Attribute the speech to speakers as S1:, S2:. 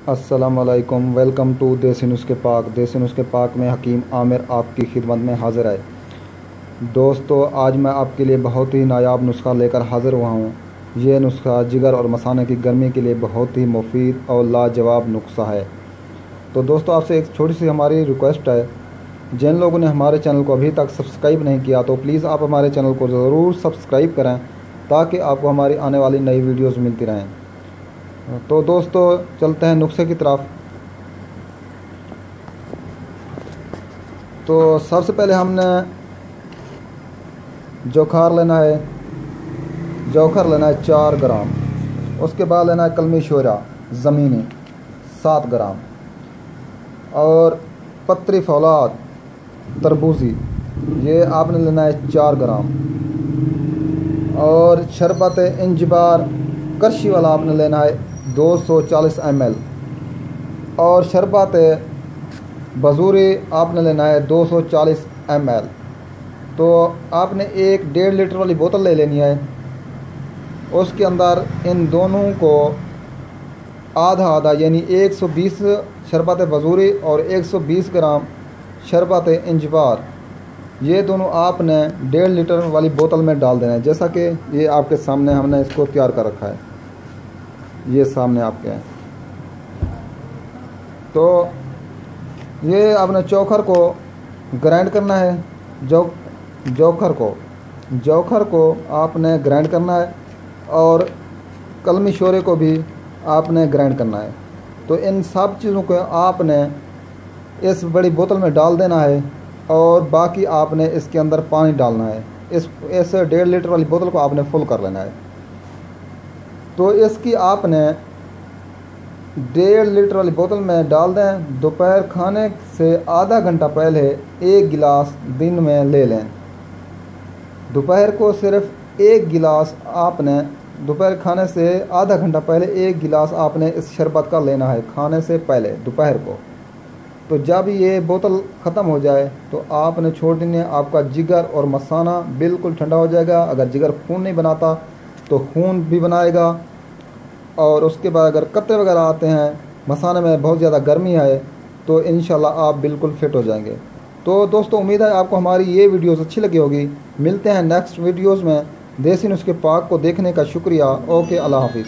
S1: अस्सलामुअलैकुम, welcome to देसी नुस्खे पाक। देसी नुस्खे पाक में हकीम आमिर आपकी खिदमत में हाज़िर है। दोस्तों, आज मैं आपके लिए बहुत ही नायाब नुस्खा लेकर हाज़िर हुआ हूँ। ये नुस्खा जिगर और मसाने की गर्मी के लिए बहुत ही मुफीद और लाजवाब नुस्खा है। तो दोस्तों, आपसे एक छोटी सी हमारी रिक्वेस्ट है, जिन लोगों ने हमारे चैनल को अभी तक सब्सक्राइब नहीं किया तो प्लीज़ आप हमारे चैनल को ज़रूर सब्सक्राइब करें ताकि आपको हमारी आने वाली नई वीडियोज़ मिलती रहें। तो दोस्तों, चलते हैं नुस्खे की तरफ। तो सबसे पहले हमने जोखार लेना है 4 ग्राम। उसके बाद लेना है कलमी शोरा ज़मीनी 7 ग्राम और पत्री फौलाद तरबूजी ये आपने लेना है 4 ग्राम और शरबत इंजबार करशी वाला आपने लेना है 240 ml और शरबत बजूरी आपने लेना है 240 ml। तो आपने एक 1.5 लीटर वाली बोतल ले लेनी है। उसके अंदर इन दोनों को आधा आधा यानी 120 शरबत बजूरी और 120 ग्राम शरबत इंजबार ये दोनों आपने 1.5 लीटर वाली बोतल में डाल देना है। जैसा कि ये आपके सामने हमने इसको तैयार कर रखा है, ये सामने आपके हैं। तो ये आपने चोखर को ग्राइंड करना है। जोखर को आपने ग्राइंड करना है और कलमी शोरे को भी आपने ग्राइंड करना है। तो इन सब चीज़ों को आपने इस बड़ी बोतल में डाल देना है और बाकी आपने इसके अंदर पानी डालना है। इस 1.5 लीटर वाली बोतल को आपने फुल कर लेना है। तो इसकी आपने 1.5 लीटर वाली बोतल में डाल दें। दोपहर खाने से आधा घंटा पहले 1 गिलास दिन में ले लें। दोपहर को सिर्फ 1 गिलास आपने दोपहर खाने से आधा घंटा पहले 1 गिलास आपने इस शरबत का लेना है खाने से पहले दोपहर को। तो जब ये बोतल ख़त्म हो जाए तो आपने छोड़ देनी है। आपका जिगर और मसाना बिल्कुल ठंडा हो जाएगा। अगर जिगर खून नहीं बनाता तो खून भी बनाएगा। और उसके बाद अगर कत्ते वगैरह आते हैं, मसाने में बहुत ज़्यादा गर्मी है, तो इंशाल्लाह आप बिल्कुल फिट हो जाएंगे। तो दोस्तों, उम्मीद है आपको हमारी ये वीडियोस अच्छी लगी होगी। मिलते हैं नेक्स्ट वीडियोस में। देसी नुस्खे पाक को देखने का शुक्रिया। ओके, अल्लाह हाफिज़।